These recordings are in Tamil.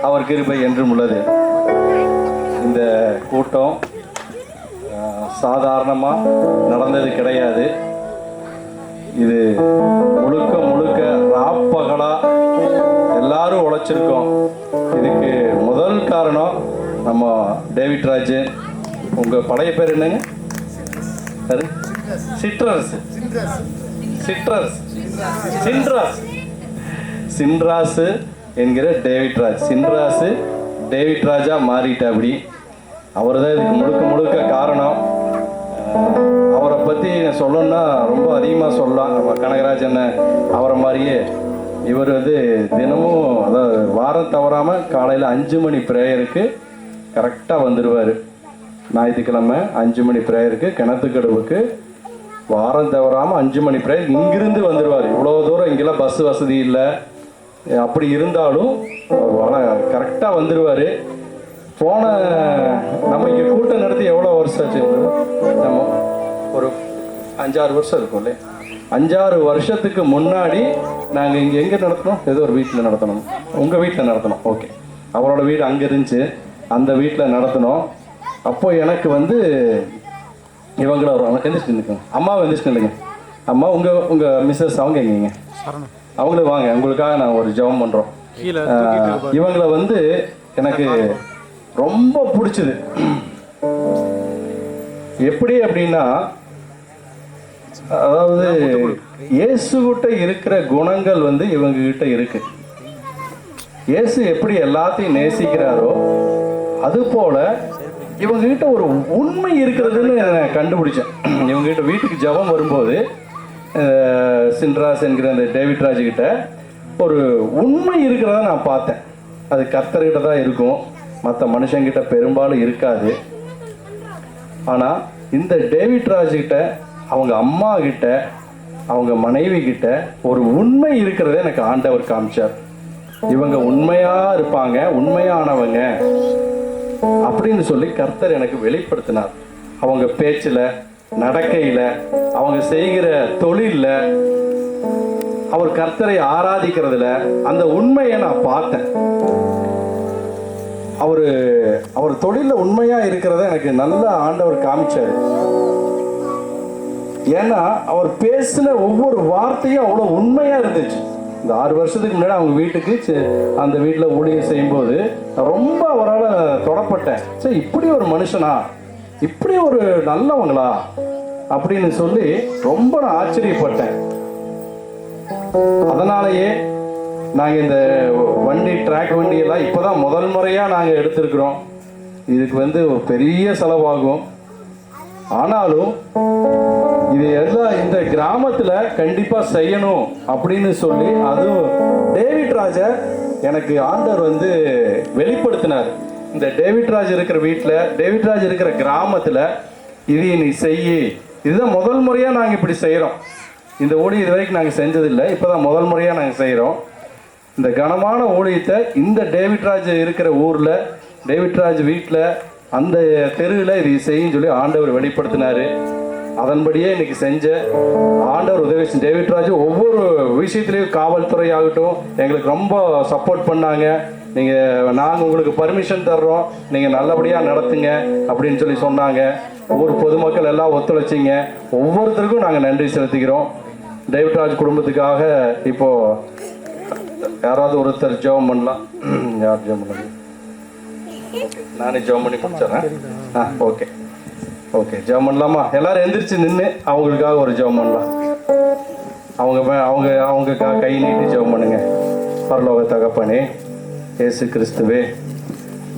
அவர் கிருபை என்றும் உள்ளது. இந்த கூட்டம் சாதாரணமாக நடந்தது கிடையாது. இது முழுக்க முழுக்க ராப்பகலாக எல்லாரும் உழைச்சிருக்கோம். இதுக்கு முதல் காரணம் நம்ம டேவிட் ராஜ். உங்கள் பழைய பேர் என்னங்க? சின்ராஸ் என்கிற டேவிட் ராஜ். சின்ராஸ் டேவிட் ராஜா மாறிட்டா. அப்படி அவர் தான் இதுக்கு முழுக்க முழுக்க காரணம். அவரை பற்றி சொல்லணும்னா ரொம்ப அதிகமாக சொல்லலாம். நம்ம கனகராஜன் அவரை மாதிரியே இவர் தினமும், அதாவது வாரம் தவறாமல் காலையில் 5 மணி ப்ரேயருக்கு கரெக்டாக வந்துடுவார். ஞாயிற்றுக்கிழமை 5 மணி ப்ரேயருக்கு கிணத்துக்கடவுக்கு வாரம் தவறாமல் 5 மணி ப்ரேயர் இங்கிருந்து வந்துடுவார். இவ்வளோ தூரம் இங்கெல்லாம் பஸ் வசதி இல்லை. அப்படி இருந்தாலும் கரெக்டாக வந்துடுவார். போன நம்ம இங்கே கூட்டம் நடத்தி எவ்வளோ வருஷம் ஆச்சு? நம்ம ஒரு 5-6 வருஷம் இருக்கும் இல்லையா? 5-6 வருஷத்துக்கு முன்னாடி நாங்கள் இங்கே எங்கே நடத்தினோம்? ஏதோ ஒரு வீட்டில் நடத்தணும். உங்கள் வீட்டில் நடத்தினோம். ஓகே, அவரோட வீடு அங்கே இருந்துச்சு. அந்த வீட்டில் நடத்தினோம். அப்போ எனக்கு இவங்கள அவங்க எந்திரிச்சு நிற்கும். அம்மாவை எந்திரிச்சு நில்லுங்க. அம்மா உங்கள் மிஸ்ஸஸ் அவங்க எங்கீங்க? அவங்களே வாங்க, உங்களுக்காக நான் ஒரு ஜெபம் பண்ணுறோம். இவங்களை எனக்கு ரொம்ப பிடிச்சது. எப்படி அப்படின்னா, அதாவது இயேசுகிட்ட இருக்கிற குணங்கள் இவங்க கிட்ட இருக்கு. இயேசு எப்படி எல்லாத்தையும் நேசிக்கிறாரோ அது போல இவங்க கிட்ட ஒரு உண்மை இருக்கிறதுன்னு நான் கண்டுபிடிச்சேன். இவங்க கிட்ட வீட்டுக்கு ஜெபம் வரும்போது சின்ராஸ் என்கிற அந்த டேவிட் ராஜ் கிட்ட ஒரு உண்மை இருக்கிறத நான் பார்த்தேன். அது கர்த்தர்கிட்ட தான் இருக்கும், மற்ற மனுஷங்கிட்ட பெரும்பாலும் இருக்காது. ஆனால் இந்த டேவிட் ராஜ் கிட்ட, அவங்க அம்மா கிட்ட, அவங்க மனைவி கிட்ட ஒரு உண்மை இருக்கிறத எனக்கு ஆண்டவர் காமிச்சார். இவங்க உண்மையா இருப்பாங்க, உண்மையானவங்க அப்படின்னு சொல்லி கர்த்தர் எனக்கு வெளிப்படுத்தினார். அவங்க பேச்சில், நடக்கையில், அவங்க செய்கிற தொழிலில், அவர் கர்த்தரை ஆராதிக்கிறதுல அந்த உண்மையை நான் பார்த்தேன். அவர் தொழிலில் உண்மையா இருக்கிறத எனக்கு நல்ல ஆண்டவர் காமிச்சாரு. ஏன்னா அவர் பேசின ஒவ்வொரு வார்த்தையும் அவ்வளோ உண்மையா இருந்துச்சு. இந்த 6 வருஷத்துக்கு முன்னாடி அவங்க வீட்டுக்கு அந்த வீட்டில் ஊழியம் செய்யும்போது ரொம்ப அவரால் தொடப்பட்டேன். சரி, இப்படி ஒரு மனுஷனா, இப்படி ஒரு நல்லவங்களா அப்படின்னு சொல்லி ரொம்ப நான் ஆச்சரியப்பட்டேன். அதனாலேயே நாங்கள் இந்த ட்ராக் வண்டியெல்லாம் இப்போதான் முதல் முறையாக நாங்கள் எடுத்திருக்கிறோம். இதுக்கு ஒரு பெரிய செலவாகும். ஆனாலும் இது எல்லாம் இந்த கிராமத்தில் கண்டிப்பாக செய்யணும் அப்படின்னு சொல்லி, அதுவும் டேவிட் ராஜை எனக்கு ஆண்டவர் வெளிப்படுத்தினார். இந்த டேவிட் ராஜ் இருக்கிற வீட்டில், டேவிட் ராஜ் இருக்கிற கிராமத்தில் இது நீ செய்யி. இதுதான் முதல் முறையாக நாங்கள் இப்படி செய்கிறோம். இந்த ஊழியம் இது வரைக்கும் நாங்கள் செஞ்சதில்லை, இப்போ தான் முதல் முறையாக நாங்கள் செய்கிறோம். இந்த கனமான ஊழியத்தை இந்த டேவிட் ராஜ் இருக்கிற ஊரில், டேவிட் ராஜ் வீட்டில், அந்த தெருவில் இது செய்யும் சொல்லி ஆண்டவர் வெளிப்படுத்தினார். அதன்படியே இன்னைக்கு செஞ்ச ஆண்டவர் உதவி செஞ்ச டேவிட் ராஜ் ஒவ்வொரு விஷயத்துலேயும், காவல்துறை ஆகட்டும், எங்களுக்கு ரொம்ப சப்போர்ட் பண்ணாங்க. நாங்கள் உங்களுக்கு பர்மிஷன் தர்றோம், நீங்கள் நல்லபடியாக நடத்துங்க அப்படின்னு சொல்லி சொன்னாங்க. ஊர் பொதுமக்கள் எல்லாம் ஒத்துழைச்சிங்க. ஒவ்வொருத்தருக்கும் நாங்கள் நன்றி செலுத்திக்கிறோம். டேவிட் ராஜ் குடும்பத்துக்காக இப்போது யாராவது ஒருத்தர் ஜெபம் பண்ணலாம். யார் ஜெபம் பண்ணலாம்? நானே ஜெபம் பண்ணி முடிச்சிடறேன். ஓகே ஓகே, ஜெபம் பண்ணலாமா? எல்லாரும் எந்திரிச்சு நின்று அவங்களுக்காக ஒரு ஜெபம் பண்ணலாம். அவங்க கை நீட்டி ஜெபம் பண்ணுங்க. பரலோக தகப்பனே, இயேசு கிறிஸ்துவே,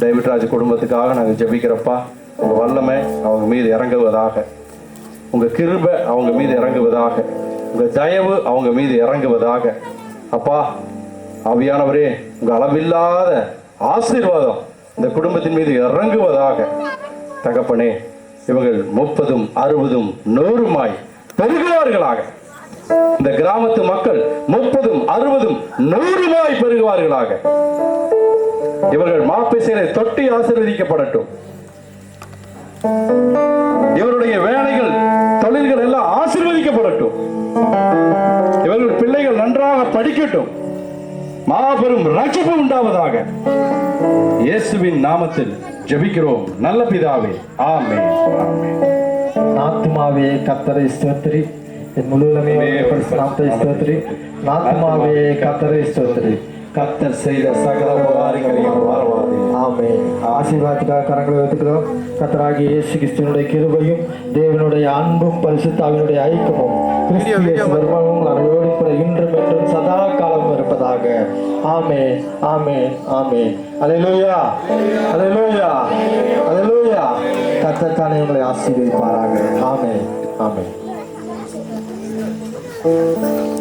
டேவிட் ராஜ் குடும்பத்துக்காக நாங்கள் ஜெபிக்கிறப்பா. உங்கள் வல்லமை அவங்க மீது இறங்குவதாக, உங்கள் கிருபை அவங்க மீது இறங்குவதாக, உங்கள் தயவு அவங்க மீது இறங்குவதாக. அப்பா ஆவியானவரே, உங்கள் அளவில்லாத ஆசீர்வாதம் இந்த குடும்பத்தின் மீது இறங்குவதாக. தகப்பனே, இவங்கள் 30, 60, 100 பெருகுவார்களாக. இந்த கிராமத்து மக்கள் 30, 60, 100 பெருகுவார்களாக. இவர்கள் மாப்பிசைகளை தொட்டி ஆசீர்வதிக்கப்படட்டும். இவருடைய வேலைகள், தொழில்கள் எல்லாம் ஆசீர்வதிக்கப்படட்டும். இவர்கள் பிள்ளைகள் நன்றாக படிக்கட்டும். மாபெரும் ரட்சிப்பு உண்டாவதாக. இயேசுவின் நாமத்தில் ஜெபிக்கிறோம் நல்ல பிதாவே, ஆமென். ஆமென். ஆத்துமாவே கர்த்தரை ஸ்தோத்திரி, என் முழுவதுமே நாமத்தை ஸ்தோத்திரி. ஆத்துமாவே கர்த்தரை ஸ்தோத்திரி. கர்த்தர் செய்த சகல உபகாரங்களையும் மறவாதே. ஆமென். ஆசீர்வாதத்துக்காக கரங்களை வைத்துக்கிறோம். கர்த்தராகிய இயேசு கிறிஸ்துவினுடைய கிருபையும் தேவனுடைய அன்பும் பரிசுத்தாவினுடைய ஐக்கியமும் கிறிஸ்துவின் வருமானமும் அனைவரோடு கூட இன்றும் என்றும் சதா காலமும் இருப்பதாக. ஆமென். ஆமென். ஆமென். அல்லேலூயா. அல்லேலூயா. அல்லேலூயா. கர்த்தர் தானே உங்களை ஆசீர்வதிப்பாராக. ஆமென். ஆமென்.